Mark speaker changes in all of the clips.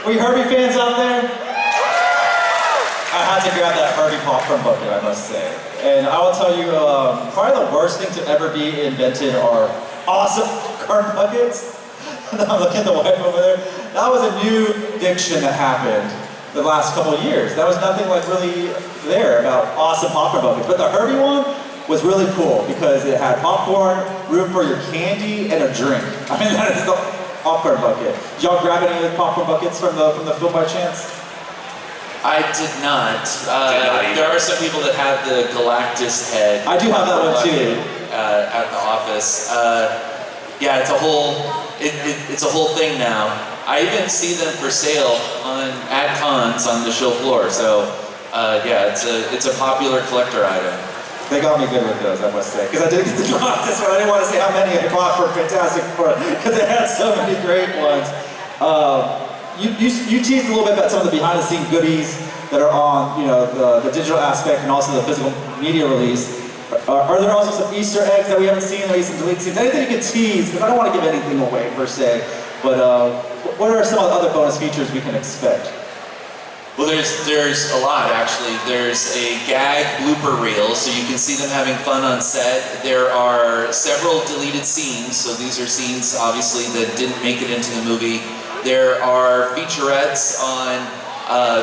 Speaker 1: We Herbie fans out there? I had to grab that Herbie popcorn bucket, I must say. And I will tell you, probably the worst thing to ever be invented are awesome popcorn buckets. I'm looking at the wife over there. That was a new diction that happened the last couple of years. That was nothing like really there about awesome popcorn buckets. But the Herbie one was really cool because it had popcorn, room for your candy, and a drink. I mean, that is the popcorn bucket. Did y'all grab any of the popcorn buckets from the film by chance?
Speaker 2: I did not. There are some people that have the Galactus head.
Speaker 1: I do have that one too.
Speaker 2: At the office. Yeah, it's a whole thing now. I even see them for sale at cons on the show floor. So yeah, it's a popular collector item.
Speaker 1: They got me good with those, I must say. Because I did get the Galactus one. I didn't want to say how many I bought for Fantastic Four, because it had so many great ones. You teased a little bit about some of the behind-the-scenes goodies that are on, the digital aspect and also the physical media release. Are there also some Easter eggs that we haven't seen, maybe some deleted scenes? Anything you can tease? Because I don't want to give anything away per se. But what are some of the other bonus features we can expect?
Speaker 2: Well, there's a lot actually. There's a gag blooper reel, so you can see them having fun on set. There are several deleted scenes, so these are scenes obviously that didn't make it into the movie. There are featurettes on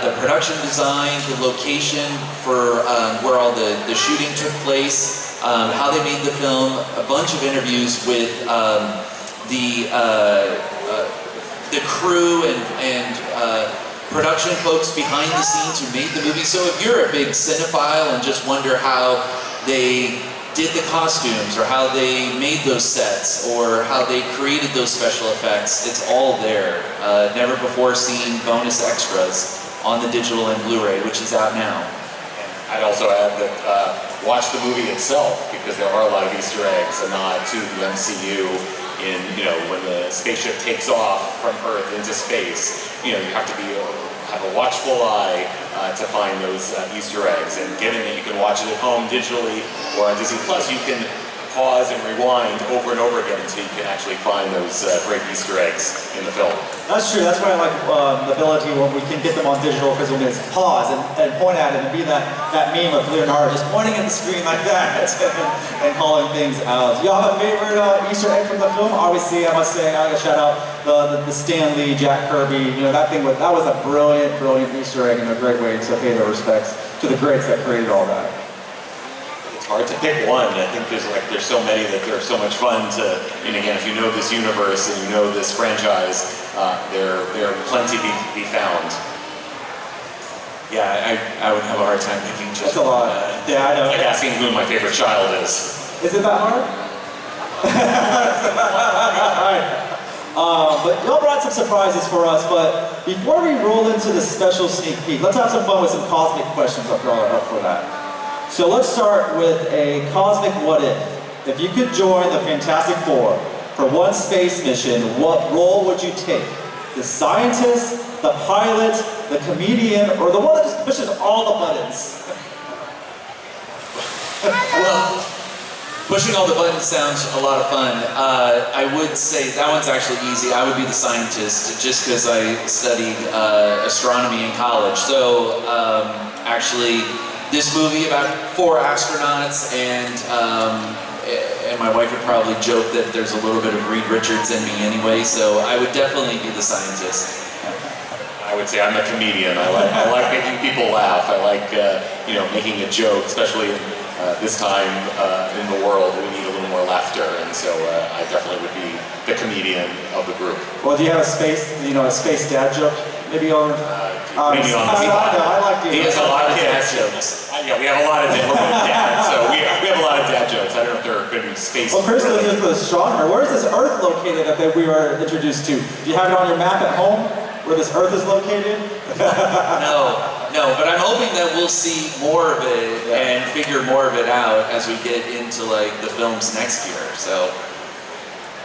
Speaker 2: the production design, the location for where all the shooting took place, how they made the film, a bunch of interviews with the crew and production folks behind the scenes who made the movie. So if you're a big cinephile and just wonder how they did the costumes or how they made those sets or how they created those special effects, it's all there. Never before seen bonus extras on the digital and Blu-ray, which is out now.
Speaker 3: I'd also add that watch the movie itself, because there are a lot of Easter eggs, a nod to the MCU in, when the spaceship takes off from Earth into space. You have to have a watchful eye to find those Easter eggs. And given that you can watch it at home digitally or on Disney Plus, you can pause and rewind over and over again until you can actually find those great Easter eggs in the film.
Speaker 1: That's true. That's why I like the ability when we can get them on digital, because we can just pause and point at it and be that meme of Leonardo just pointing at the screen like that and calling things out. Do y'all have a favorite Easter egg from the film? Obviously, I must say, I gotta shout out the Stan Lee Jack Kirby. that was a brilliant Easter egg and a great way to pay their respects to the greats that created all that.
Speaker 3: It's hard to pick one. I think there's so many that they're so much fun to. And again, if you know this universe and you know this franchise, there are plenty to be found.
Speaker 2: Yeah, I would have a hard time picking just.
Speaker 1: That's a lot. Yeah, I know.
Speaker 3: It's like asking who my favorite child is.
Speaker 1: Is it that hard? But y'all brought some surprises for us, but before we roll into the special sneak peek, let's have some fun with some cosmic questions if y'all are up for that. So let's start with a cosmic what if. If you could join the Fantastic Four for one space mission, what role would you take? The scientist, the pilot, the comedian, or the one that just pushes all the buttons?
Speaker 2: Well, pushing all the buttons sounds a lot of fun. I would say that one's actually easy. I would be the scientist, just because I studied astronomy in college. So actually, this movie about 4 astronauts, and my wife would probably joke that there's a little bit of Reed Richards in me anyway. So I would definitely be the scientist.
Speaker 3: I would say I'm a comedian. I like making people laugh. I like making a joke, especially in this time in the world. We need a little more laughter, and so I definitely would be the comedian of the group.
Speaker 1: Well, do you have a space dad joke? Maybe on.
Speaker 3: Maybe on the spot.
Speaker 1: I like
Speaker 2: He has a lot of dad jokes.
Speaker 3: Yeah, we have a lot of dad. So we have a lot of dad jokes. I don't know if there are going to be space.
Speaker 1: Well, Chris is the astronomer. Where is this Earth located that we were introduced to? Do you have it on your map at home? Where this Earth is located?
Speaker 2: No, but I'm hoping that we'll see more of it and figure more of it out as we get into the films next year. So,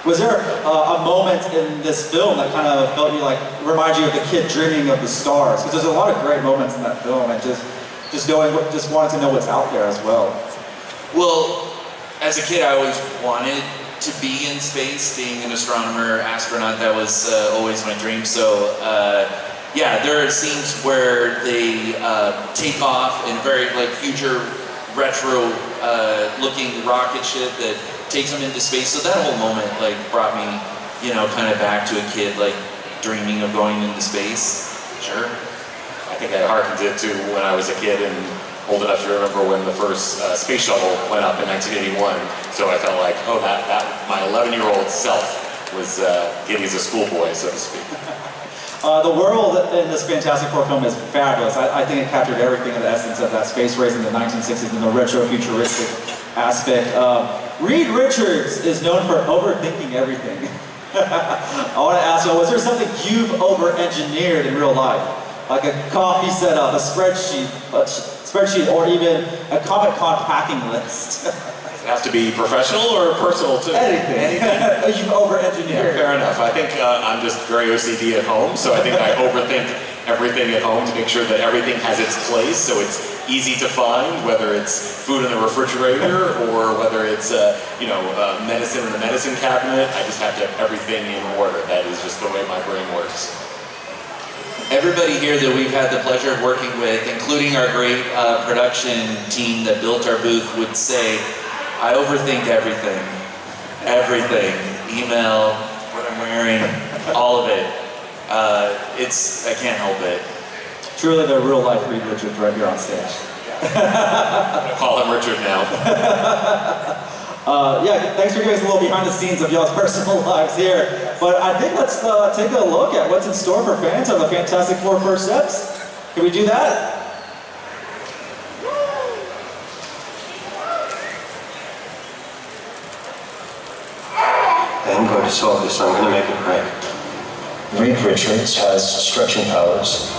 Speaker 1: was there a moment in this film that kind of felt you remind you of the kid dreaming of the stars? Because there's a lot of great moments in that film, and just wanted to know what's out there as well.
Speaker 2: Well, as a kid, I always wanted to be in space, being an astronomer, astronaut. That was always my dream. So Yeah, there are scenes where they take off in very like future retro looking rocket ship that takes them into space. So that whole moment like brought me, you know, kind of back to a kid like dreaming of going into space. Sure.
Speaker 3: I think I hearkened it to when I was a kid and old enough to remember when the first space shuttle went up in 1981. So I felt like, oh, that my 11-year-old self was giddy as a schoolboy, so to speak.
Speaker 1: The world in this Fantastic Four film is fabulous. I think it captured everything of the essence of that space race in the 1960s and the retro-futuristic aspect. Reed Richards is known for overthinking everything. I want to ask you, was there something you've over-engineered in real life? Like a coffee setup, a spreadsheet, or even a Comic-Con packing list?
Speaker 3: Does it have to be professional or personal too?
Speaker 1: Anything. You've over-engineered.
Speaker 3: Yeah, fair enough. I think I'm just very OCD at home, so I think I overthink everything at home to make sure that everything has its place, so it's easy to find, whether it's food in the refrigerator or whether it's medicine in the medicine cabinet. I just have to have everything in order. That is just the way my brain works.
Speaker 2: Everybody here that we've had the pleasure of working with, including our great production team that built our booth, would say, I overthink everything. Everything. Email, what I'm wearing, all of it. I can't help it.
Speaker 1: Truly the real life Reed Richards right here on stage.
Speaker 3: I'm gonna call him Richard now.
Speaker 1: Yeah, thanks for giving us a little behind the scenes of y'all's personal lives here. But I think let's take a look at what's in store for fans of the Fantastic Four First Steps. Can we do that?
Speaker 4: I'm going to solve this. I'm going to make it right.
Speaker 5: Reed Richards has stretching powers.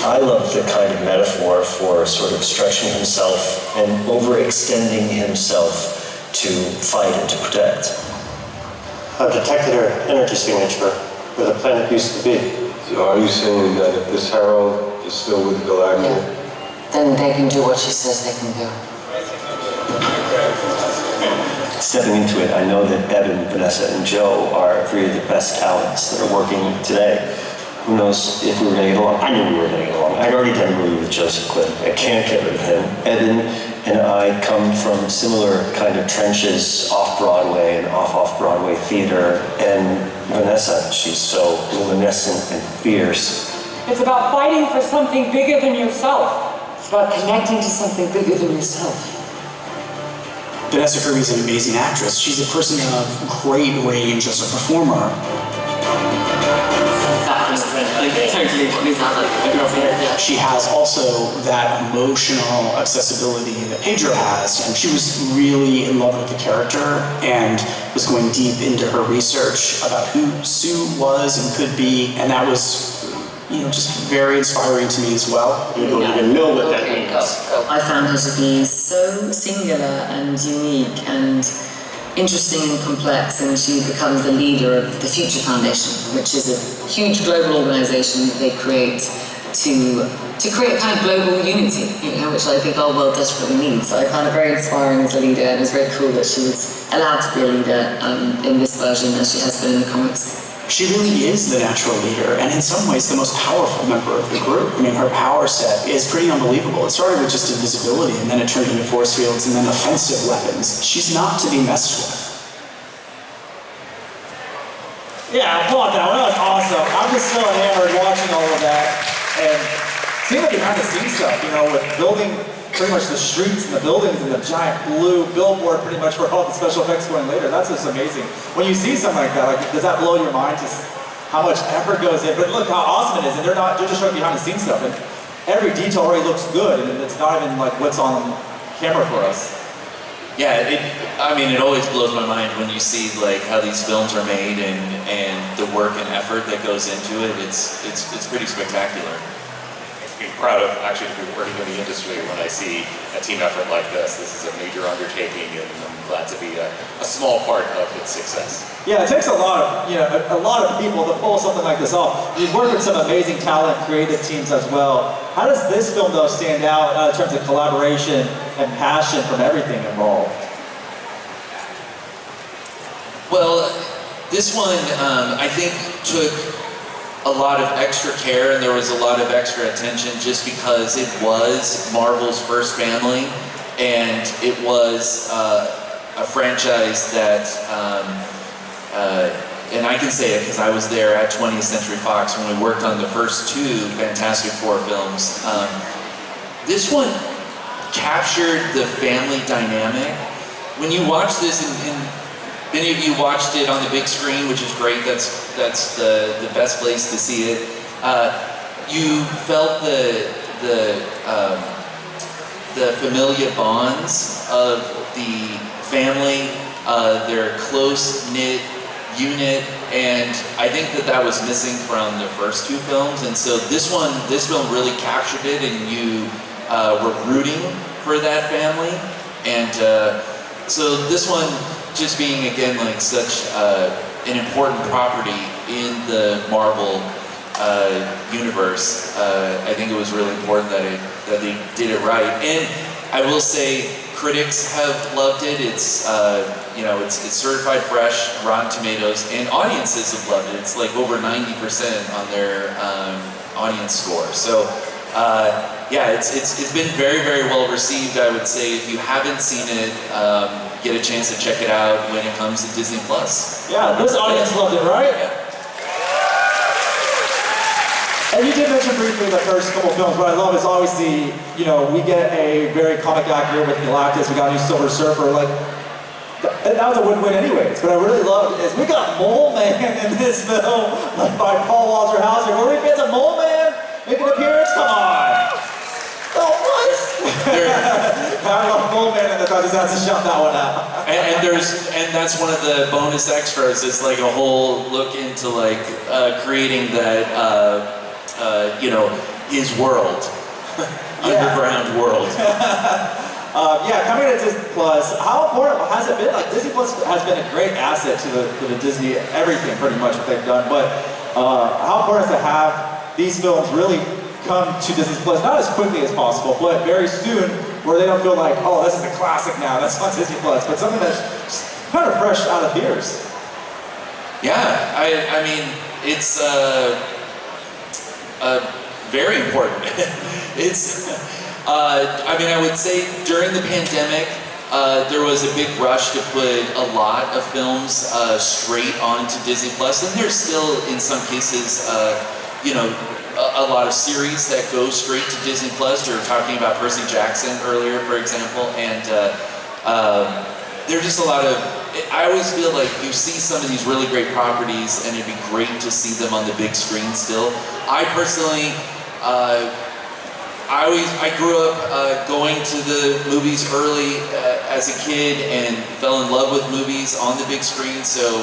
Speaker 5: I love the kind of metaphor for sort of stretching himself and overextending himself to fight and to protect.
Speaker 4: I've detected her energy signature where the planet used to be.
Speaker 6: So are you saying that if this Herald is still with Galactic?
Speaker 7: Yeah. Then they can do what she says they can do.
Speaker 5: Stepping into it, I know that Evan, Vanessa, and Joe are three of the best talents that are working today. Who knows if we were going to get along? I knew we were going to get along. I'd already done a movie with Joseph Quinn. I can't get rid of him. Evan and I come from similar kind of trenches off-Broadway and off-Broadway theater. And Vanessa, she's so luminescent and fierce.
Speaker 8: It's about fighting for something bigger than yourself.
Speaker 7: It's about connecting to something bigger than yourself.
Speaker 9: Vanessa Kirby is an amazing actress. She's a person of great range as a performer. She has also that emotional accessibility that Pedro has, and she was really in love with the character and was going deep into her research about who Sue was and could be, and that was, just very inspiring to me as well.
Speaker 4: You don't even know what that means.
Speaker 7: I found her to be so singular and unique and interesting and complex, and she becomes the leader of the Future Foundation, which is a huge global organization that they create to create kind of global unity, which I think our world desperately needs. So I found her very inspiring as a leader, and it was very cool that she was allowed to be a leader in this version as she has been in the comics.
Speaker 9: She really is the natural leader, and in some ways the most powerful member of the group. I mean, her power set is pretty unbelievable. It started with just invisibility, and then it turned into force fields, and then offensive weapons. She's not to be messed with.
Speaker 1: Yeah, applaud that one. That was awesome. I'm just so enamored watching all of that and seeing the behind the scenes stuff, with building pretty much the streets and the buildings and the giant blue billboard pretty much for all the special effects going later. That's just amazing. When you see something like that, does that blow your mind just how much effort goes in? But look how awesome it is, and they're just showing behind the scenes stuff, and every detail already looks good, and it's not even like what's on camera for us.
Speaker 2: Yeah, it always blows my mind when you see like how these films are made and the work and effort that goes into it. It's pretty spectacular.
Speaker 3: I'm proud of actually to be working in the industry when I see a team effort like this. This is a major undertaking, and I'm glad to be a small part of its success.
Speaker 1: Yeah, it takes a lot of people to pull something like this off. You've worked with some amazing talent, creative teams as well. How does this film though stand out in terms of collaboration and passion from everything involved?
Speaker 2: Well, this one I think took a lot of extra care and there was a lot of extra attention just because it was Marvel's first family, and it was a franchise that, and I can say it because I was there at 20th Century Fox when we worked on the first two Fantastic Four films. This one captured the family dynamic. When you watch this, and many of you watched it on the big screen, which is great. That's the best place to see it. You felt the familiar bonds of the family, their close-knit unit, and I think that was missing from the first two films. And so this film really captured it, and you were rooting for that family. And so this one, just being again like such an important property in the Marvel universe, I think it was really important that they did it right. And I will say, critics have loved it. It's it's certified fresh, Rotten Tomatoes, and audiences have loved it. It's like over 90% on their audience score. So yeah, it's been very, very well received. I would say if you haven't seen it, get a chance to check it out when it comes to Disney Plus.
Speaker 1: Yeah, this audience loved it, right?
Speaker 2: Yeah.
Speaker 1: And you did mention briefly the first couple films. What I love is obviously, we get a very comic accurate with Galactus. We got a new Silver Surfer. Like, that was a win-win anyways. What I really loved is we got Mole Man in this film, like by Paul Walter Hauser. Were we fans of Mole Man make an appearance? Come on. Oh, what? I love Mole Man, and I just had to shout that one out.
Speaker 2: And that's one of the bonus extras. Is like a whole look into like creating that his world, underground world.
Speaker 1: Yeah, coming to Disney Plus, how important has it been? Like, Disney Plus has been a great asset to the Disney, everything pretty much what they've done, but how important is it to have these films really come to Disney Plus, not as quickly as possible, but very soon, where they don't feel like, oh, this is a classic now, that's on Disney Plus, but something that's kind of fresh out of theaters.
Speaker 2: Yeah, I mean, it's very important. I would say during the pandemic, there was a big rush to put a lot of films straight onto Disney Plus, and there's still, in some cases, a lot of series that go straight to Disney Plus. We were talking about Percy Jackson earlier, for example, and there's just a lot of. I always feel like you see some of these really great properties, and it'd be great to see them on the big screen still. I personally. I grew up going to the movies early as a kid and fell in love with movies on the big screen, so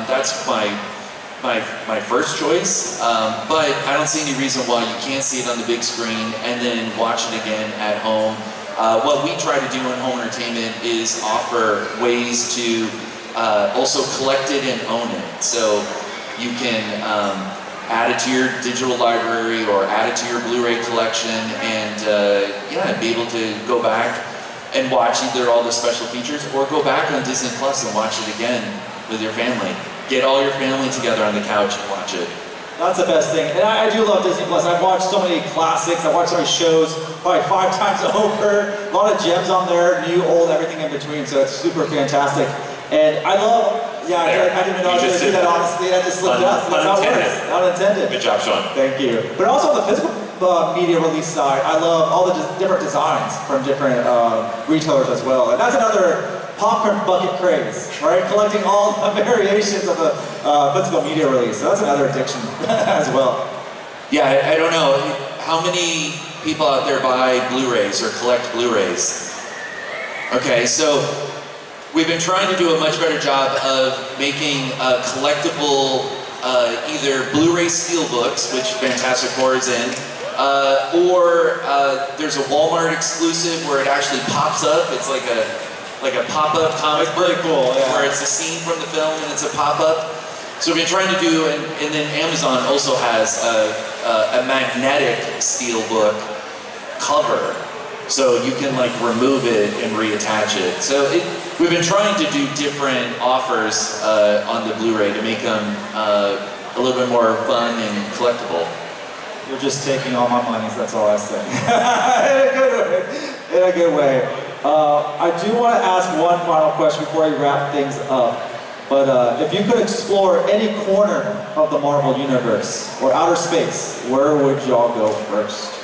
Speaker 2: that's my first choice. But I don't see any reason why you can't see it on the big screen and then watch it again at home. What we try to do in home entertainment is offer ways to also collect it and own it. So you can add it to your digital library or add it to your Blu-ray collection, and be able to go back and watch either all the special features or go back on Disney Plus and watch it again with your family. Get all your family together on the couch and watch it.
Speaker 1: That's the best thing. And I do love Disney Plus. I've watched so many classics. I've watched so many shows probably 5 times over. A lot of gems on there, new, old, everything in between. So it's super fantastic. And I love, I didn't even know I was going to do that, honestly. I just slipped out. That's how it works. Unintended.
Speaker 3: Good job, Sean.
Speaker 1: Thank you. But also on the physical media release side, I love all the different designs from different retailers as well. And that's another popcorn bucket craze, right? Collecting all the variations of the physical media release. So that's another addiction as well.
Speaker 2: Yeah, I don't know. How many people out there buy Blu-rays or collect Blu-rays? Okay, so we've been trying to do a much better job of making collectible either Blu-ray SteelBooks, which Fantastic Four is in, or there's a Walmart exclusive where it actually pops up. It's like a pop-up comic book,
Speaker 1: cool, yeah.
Speaker 2: Where it's a scene from the film and it's a pop-up. So we've been trying to do, and then Amazon also has a magnetic SteelBook cover, so you can like remove it and reattach it. So we've been trying to do different offers on the Blu-ray to make them a little bit more fun and collectible.
Speaker 1: You're just taking all my monies, that's all I say. In a good way. In a good way. I do want to ask one final question before we wrap things up. But if you could explore any corner of the Marvel Universe or outer space, where would y'all go first?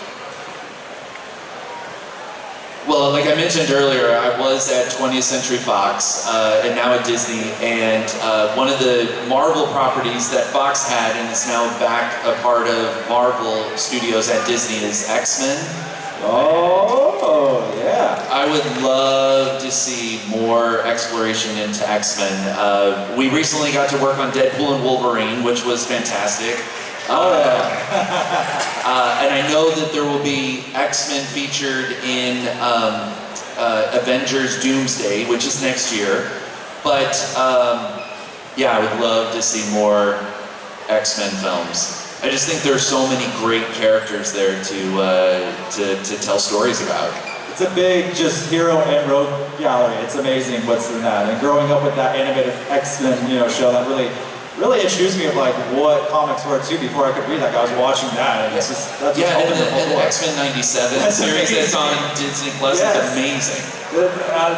Speaker 2: Well, like I mentioned earlier, I was at 20th Century Fox and now at Disney, and one of the Marvel properties that Fox had and is now back a part of Marvel Studios at Disney is X-Men.
Speaker 1: Oh, yeah.
Speaker 2: I would love to see more exploration into X-Men. We recently got to work on Deadpool and Wolverine, which was fantastic. And I know that there will be X-Men featured in Avengers Doomsday, which is next year. But yeah, I would love to see more X-Men films. I just think there's so many great characters there to tell stories about.
Speaker 1: It's a big just hero and rogue gallery. It's amazing what's in that. And growing up with that animated X-Men, show that really introduced me of like what comics were too before I could read. Like I was watching that, and it's just that just opened the whole
Speaker 2: and the
Speaker 1: door.
Speaker 2: X-Men '97 series that's on Disney Plus is amazing.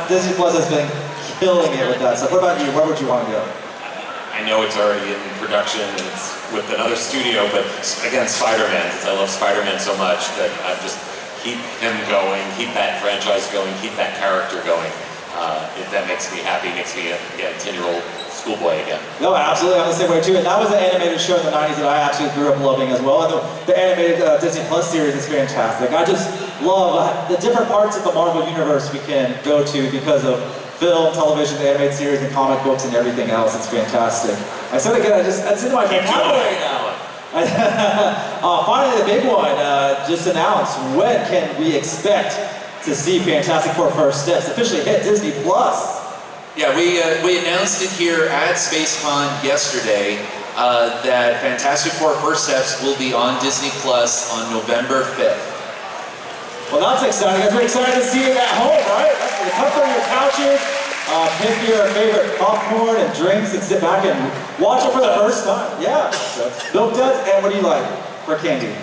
Speaker 1: Disney Plus has been killing it with that stuff. What about you? Where would you want to go?
Speaker 3: I know it's already in production and it's with another studio, but again, Spider-Man. I love Spider-Man so much that I just keep him going, keep that franchise going, keep that character going. That makes me happy, makes me a 10-year-old schoolboy again.
Speaker 1: No, absolutely, I'm the same way too. And that was an animated show in the 90s that I absolutely grew up loving as well. And the animated Disney Plus series is fantastic. I just love the different parts of the Marvel Universe we can go to because of film, television, the animated series, and comic books, and everything else. It's fantastic. I said again, it's in my vocabulary now. Finally, the big one, just announced. When can we expect to see Fantastic Four First Steps officially hit Disney Plus?
Speaker 2: Yeah, we announced it here at SpaceCon yesterday that Fantastic Four First Steps will be on Disney Plus on November 5th.
Speaker 1: Well, that's exciting. We're excited to see it at home, right? That's comfort of your couches, pick your favorite popcorn and drinks, and sit back and watch it for the first time. Yeah. Milk Duds, and what do you like for candy?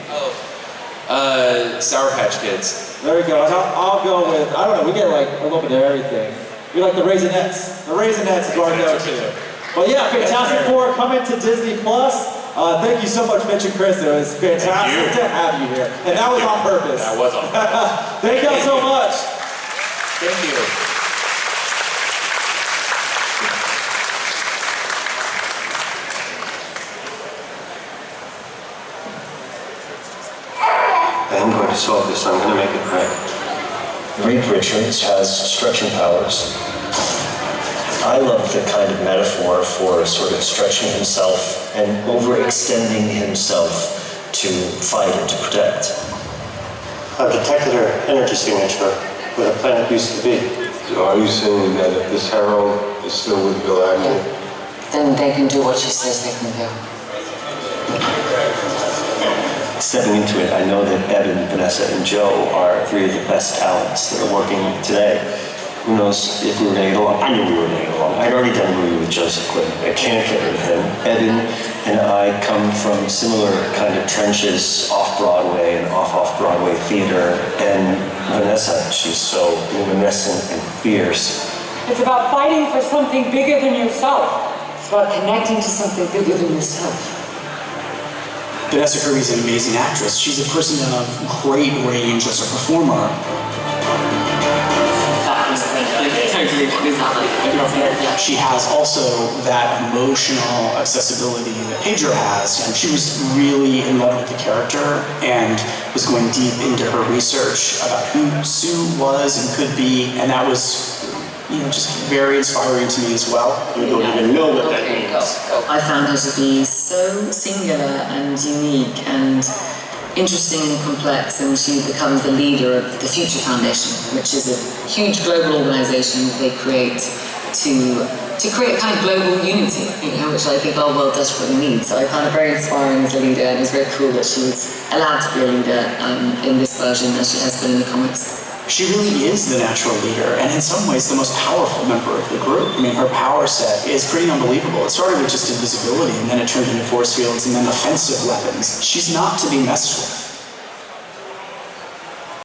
Speaker 2: Sour Patch Kids.
Speaker 1: There we go. I'll go with, I don't know, we get like a little bit of everything. We like the Raisinettes. The Raisinettes is our go-to. But yeah, Fantastic Four coming to Disney Plus. Thank you so much, Mitch and Chris. It was fantastic to have you here. And that was on purpose.
Speaker 3: That was on purpose.
Speaker 1: Thank you so much.
Speaker 2: Thank you.
Speaker 5: I'm going to solve this. I'm going to make it right. Reed Richards has stretching powers. I love the kind of metaphor for sort of stretching himself and overextending himself to fight and to protect.
Speaker 4: I've detected her energy signature where the planet used to be.
Speaker 6: So are you saying that if this Harold is still with Galactic?
Speaker 7: Then they can do what she says they can do.
Speaker 5: Stepping into it, I know that Evan, Vanessa, and Joe are three of the best talents that are working today. Who knows if we were going to get along? I knew we were going to get along. I'd already done a movie with Joseph Quinn. I can't get rid of him. Evan and I come from similar kind of trenches, off-Broadway and off-Broadway theater. And Vanessa, she's so luminescent and fierce.
Speaker 8: It's about fighting for something bigger than yourself.
Speaker 7: It's about connecting to something bigger than yourself.
Speaker 9: Vanessa Kirby is an amazing actress. She's a person of great range as a performer. She has also that emotional accessibility that Pedro has, and she was really in love with the character and was going deep into her research about who Sue was and could be, and that was, just very inspiring to me as well.
Speaker 4: You don't even know what that means.
Speaker 7: I found her to be so singular and unique and interesting and complex, and she becomes the leader of the Future Foundation, which is a huge global organization that they create to create a kind of global unity, which I think our world desperately needs. So I found her very inspiring as a leader, and it's very cool that she was allowed to be a leader in this version as she has been in the comics.
Speaker 9: she really is the natural leader, and in some ways the most powerful member of the group. I mean, her power set is pretty unbelievable. It started with just invisibility, and then it turned into force fields, and then offensive weapons. She's not to be messed with.